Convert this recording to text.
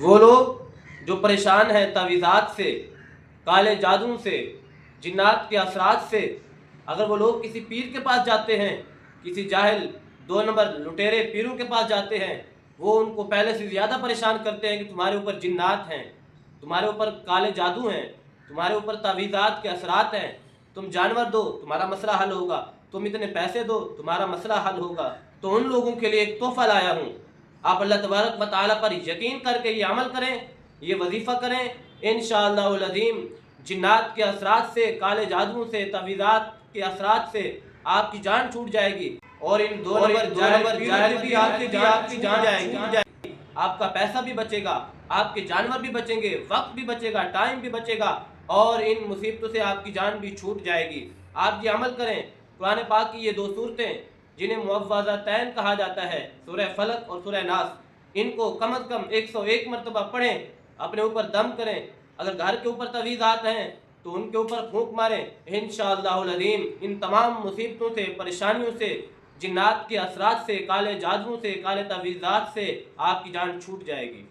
وہ لوگ جو پریشان ہیں تعویذات سے، کالے جادو سے، جنات کے اثرات سے، اگر وہ لوگ کسی پیر کے پاس جاتے ہیں، کسی جاہل 2 نمبر لٹیرے پیروں کے پاس جاتے ہیں، وہ ان کو پہلے سے زیادہ پریشان کرتے ہیں کہ تمہارے اوپر جنات ہیں، تمہارے اوپر کالے جادو ہیں، تمہارے اوپر تعویذات کے اثرات ہیں، تم جانور دو تمہارا مسئلہ حل ہوگا، تم اتنے پیسے دو تمہارا مسئلہ حل ہوگا۔ تو ان لوگوں کے لیے ایک تحفہ لایا ہوں، آپ اللہ تبارک و تعالیٰ پر یقین کر کے یہ عمل کریں، یہ وظیفہ کریں، انشاءاللہ العظیم جنات کے اثرات سے، کالے جادو سے، تعویذات کے اثرات سے آپ کی جان چھوٹ جائے گی، اور ان 2 نمبر جاہل بھی آپ کی جان جائے گی، آپ کا پیسہ بھی بچے گا، آپ کے جانور بھی بچیں گے، وقت بھی بچے گا، ٹائم بھی بچے گا، اور ان مصیبتوں سے آپ کی جان بھی چھوٹ جائے گی۔ آپ یہ عمل کریں۔ قرآن پاک کی یہ 2 صورتیں جنہیں معوذتین کہا جاتا ہے، سورہ فلق اور سورہ ناس، ان کو کم از کم 101 مرتبہ پڑھیں، اپنے اوپر دم کریں۔ اگر گھر کے اوپر تعویذات ہیں تو ان کے اوپر پھونک ماریں، انشاءاللہ العظیم ان تمام مصیبتوں سے، پریشانیوں سے، جنات کے اثرات سے، کالے جادو سے، کالے تعویذات سے آپ کی جان چھوٹ جائے گی۔